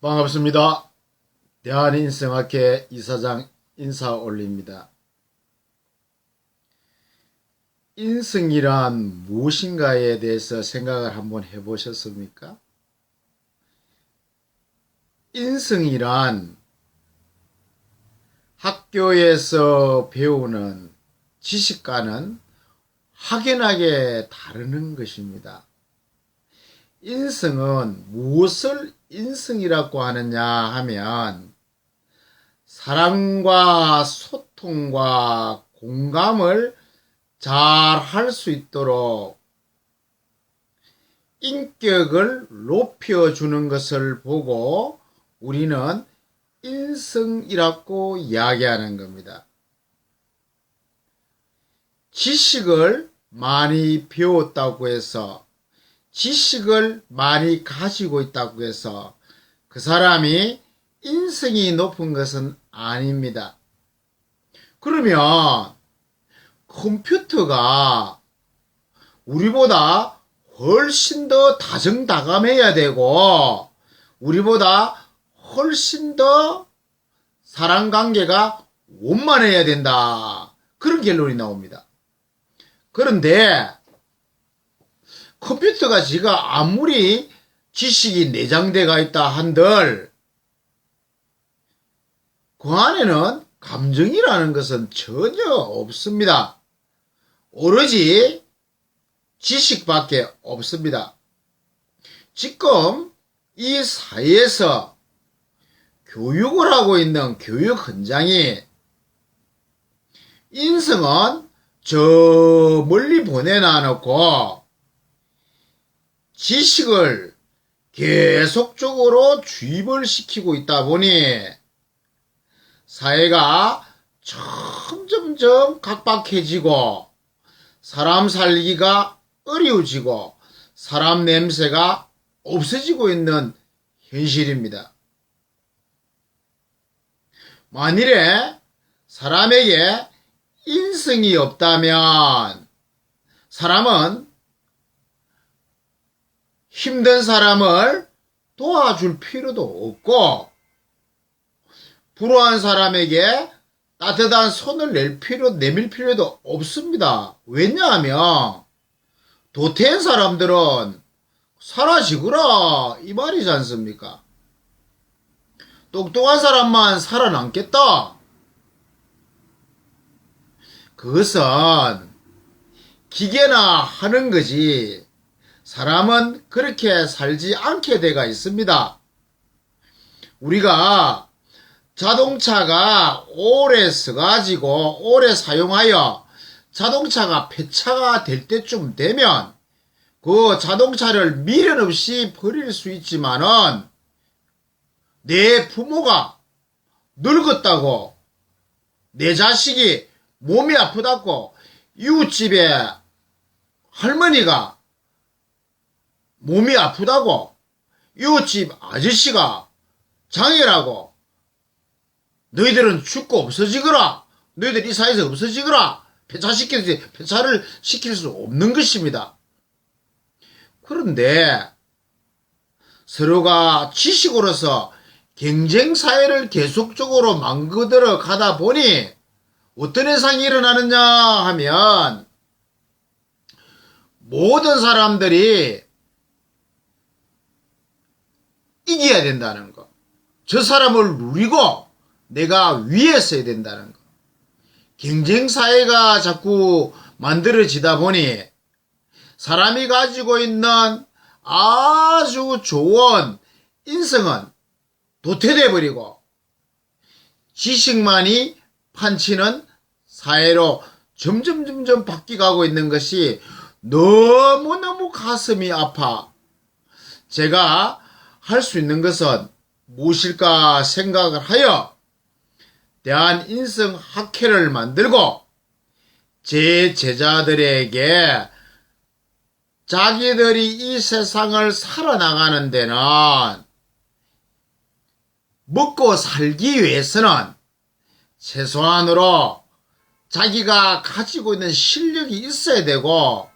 반갑습니다. 대한인성학회 이사장 인사 올립니다. 인성이란 무엇인가에 대해서 생각을 한번 해보셨습니까? 인성이란 학교에서 배우는 지식과는 확연하게 다르는 것입니다. 인성은 무엇을 인성이라고 하느냐 하면 사람과 소통과 공감을 잘 할 수 있도록 인격을 높여주는 것을 보고 우리는 인성이라고 이야기하는 겁니다. 지식을 많이 배웠다고 해서 지식을 많이 가지고 있다고 해서 그 사람이 인성이 높은 것은 아닙니다. 그러면 컴퓨터가 우리보다 훨씬 더 다정다감해야 되고 우리보다 훨씬 더 사람관계가 원만해야 된다. 그런 결론이 나옵니다. 그런데 컴퓨터가 지가 아무리 지식이 내장되어 있다 한들 그 안에는 감정이라는 것은 전혀 없습니다. 오로지 지식밖에 없습니다. 지금 이 사회에서 교육을 하고 있는 교육 현장이 인성은 저 멀리 보내놔놓고 지식을 계속적으로 주입을 시키고 있다 보니 사회가 점점점 각박해지고 사람 살기가 어려워지고 사람 냄새가 없어지고 있는 현실입니다. 만일에 사람에게 인성이 없다면 사람은 힘든 사람을 도와줄 필요도 없고 불우한 사람에게 따뜻한 손을 내밀 필요도 없습니다. 왜냐하면 도태한 사람들은 사라지거라 이 말이지 않습니까? 똑똑한 사람만 살아남겠다. 그것은 기계나 하는 거지 사람은 그렇게 살지 않게 되어 있습니다. 우리가 자동차가 오래 써가지고 오래 사용하여 자동차가 폐차가 될 때쯤 되면 그 자동차를 미련 없이 버릴 수 있지만은 내 부모가 늙었다고 내 자식이 몸이 아프다고 이웃집에 할머니가 몸이 아프다고 이웃집 아저씨가 장애라고 너희들은 죽고 없어지거라. 너희들 이 사회에서 없어지거라. 폐차를 시킬 수 없는 것입니다. 그런데 서로가 지식으로서 경쟁사회를 계속적으로 만들어 가다 보니 어떤 현상이 일어나느냐 하면 모든 사람들이 이겨야 된다는 거. 저 사람을 누리고 내가 위에 서야 된다는 거. 경쟁사회가 자꾸 만들어지다 보니 사람이 가지고 있는 아주 좋은 인성은 도태돼 버리고 지식만이 판치는 사회로 점점 바뀌어가고 있는 것이 너무너무 가슴이 아파. 제가 할 수 있는 것은 무엇일까 생각을 하여 대한인성학회를 만들고 제 제자들에게 자기들이 이 세상을 살아나가는 데는 먹고 살기 위해서는 최소한으로 자기가 가지고 있는 실력이 있어야 되고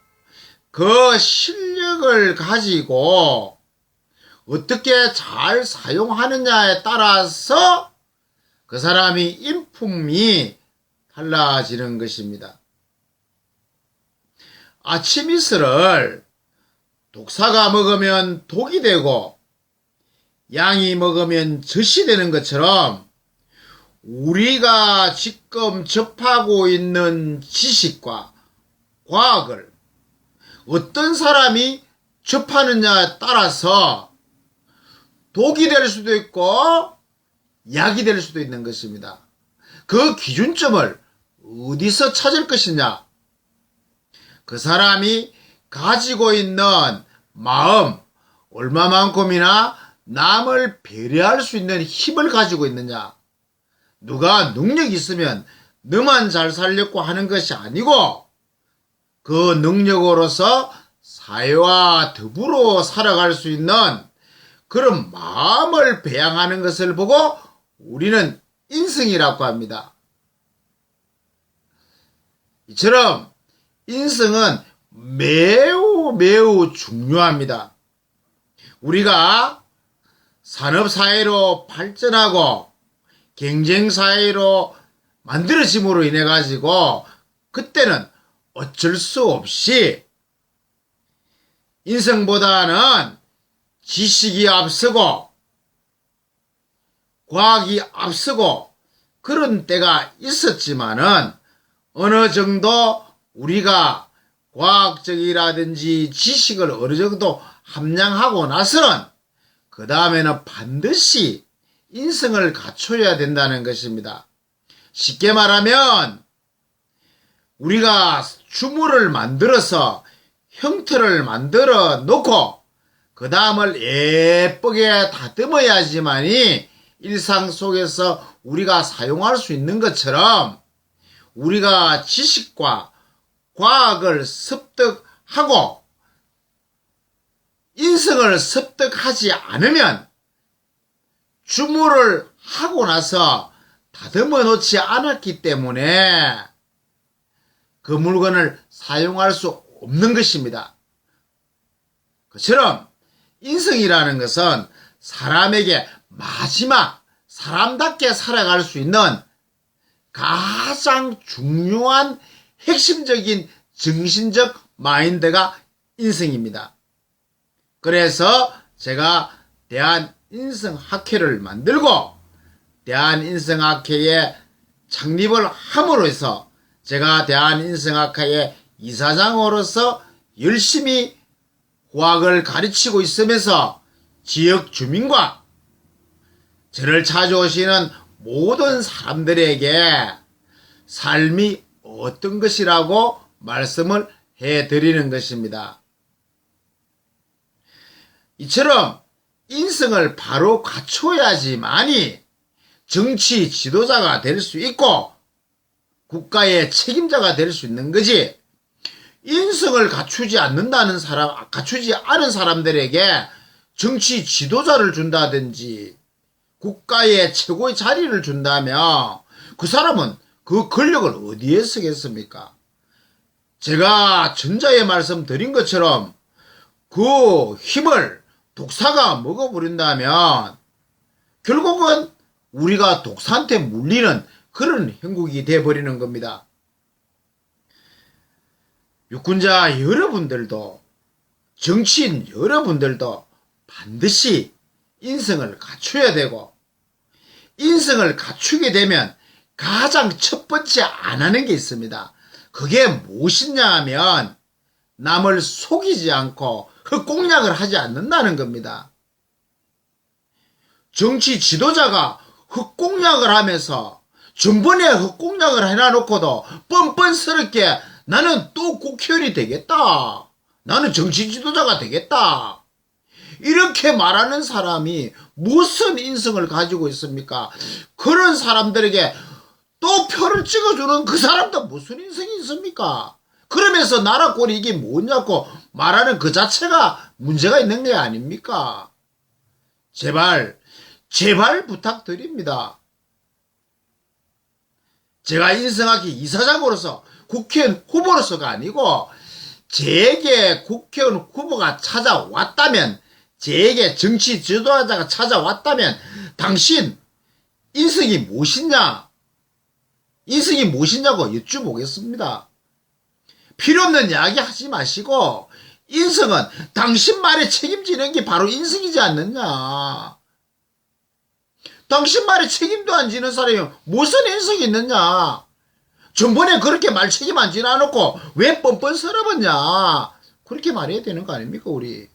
그 실력을 가지고 어떻게 잘 사용하느냐에 따라서 그 사람이 인품이 달라지는 것입니다. 아침 이슬을 독사가 먹으면 독이 되고 양이 먹으면 젖이 되는 것처럼 우리가 지금 접하고 있는 지식과 과학을 어떤 사람이 접하느냐에 따라서 독이 될 수도 있고 약이 될 수도 있는 것입니다. 그 기준점을 어디서 찾을 것이냐? 그 사람이 가지고 있는 마음, 얼마만큼이나 남을 배려할 수 있는 힘을 가지고 있느냐? 누가 능력이 있으면 너만 잘 살려고 하는 것이 아니고 그 능력으로서 사회와 더불어 살아갈 수 있는 그런 마음을 배양하는 것을 보고 우리는 인성이라고 합니다. 이처럼 인성은 매우 중요합니다. 우리가 산업사회로 발전하고 경쟁사회로 만들어짐으로 인해 가지고 그때는 어쩔 수 없이 인성보다는 지식이 앞서고 과학이 앞서고 그런 때가 있었지만은 어느 정도 우리가 과학적이라든지 지식을 어느 정도 함양하고 나서는 그 다음에는 반드시 인성을 갖춰야 된다는 것입니다. 쉽게 말하면 우리가 주물을 만들어서 형태를 만들어 놓고 그 다음을 예쁘게 다듬어야지만이 일상 속에서 우리가 사용할 수 있는 것처럼 우리가 지식과 과학을 습득하고 인성을 습득하지 않으면 주물을 하고 나서 다듬어 놓지 않았기 때문에 그 물건을 사용할 수 없는 것입니다. 그처럼 인성이라는 것은 사람에게 마지막 사람답게 살아갈 수 있는 가장 중요한 핵심적인 정신적 마인드가 인성입니다. 그래서 제가 대한인성학회를 만들고 대한인성학회에 창립을 함으로써 제가 대한인성학회의 이사장으로서 열심히 과학을 가르치고 있으면서 지역 주민과 저를 찾아오시는 모든 사람들에게 삶이 어떤 것이라고 말씀을 해드리는 것입니다. 이처럼 인성을 바로 갖춰야지만이 정치 지도자가 될 수 있고 국가의 책임자가 될 수 있는 거지. 인성을 갖추지 않는 사람들에게 정치 지도자를 준다든지 국가의 최고의 자리를 준다면 그 사람은 그 권력을 어디에 쓰겠습니까? 제가 전자에 말씀드린 것처럼 그 힘을 독사가 먹어버린다면 결국은 우리가 독사한테 물리는 그런 형국이 되어버리는 겁니다. 유권자 여러분들도 정치인 여러분들도 반드시 인성을 갖춰야 되고 인성을 갖추게 되면 가장 첫 번째 안 하는 게 있습니다. 그게 무엇이냐 하면 남을 속이지 않고 헛공약을 하지 않는다는 겁니다. 정치 지도자가 헛공약을 하면서 전번에 헛공약을 해놔놓고도 뻔뻔스럽게 나는 또 국회의원이 되겠다. 나는 정치 지도자가 되겠다. 이렇게 말하는 사람이 무슨 인성을 가지고 있습니까? 그런 사람들에게 또 표를 찍어주는 그 사람도 무슨 인성이 있습니까? 그러면서 나라 꼴이 이게 뭐냐고 말하는 그 자체가 문제가 있는 게 아닙니까? 제발 부탁드립니다. 제가 인성학회 이사장으로서 국회의원 후보로서가 아니고 제게 국회의원 후보가 찾아왔다면 제게 정치 지도자가 찾아왔다면 당신 인성이 무엇이냐? 인성이 무엇이냐고 여쭈보겠습니다. 필요없는 이야기 하지 마시고 인성은 당신 말에 책임지는 게 바로 인성이지 않느냐. 당신 말에 책임도 안 지는 사람이 무슨 인성이 있느냐. 전번에 그렇게 말 책임 안 지나 놓고 왜 뻔뻔 서러웠냐. 그렇게 말해야 되는 거 아닙니까 우리.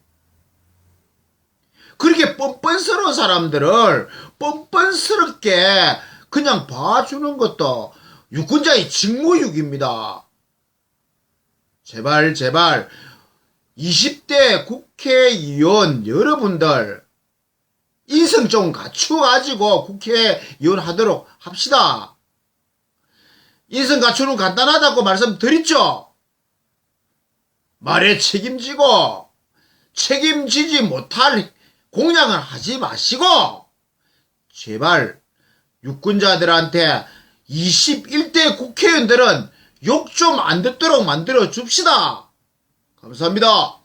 그렇게 뻔뻔스러운 사람들을 뻔뻔스럽게 그냥 봐주는 것도 유권자의 직무유기입니다. 제발 20대 국회의원 여러분들 인성 좀 갖추어가지고 국회의원 하도록 합시다. 인성 갖추는 간단하다고 말씀드렸죠. 말에 책임지고 책임지지 못할 공약을 하지 마시고 제발 유권자들한테 21대 국회의원들은 욕 좀 안 듣도록 만들어 줍시다. 감사합니다.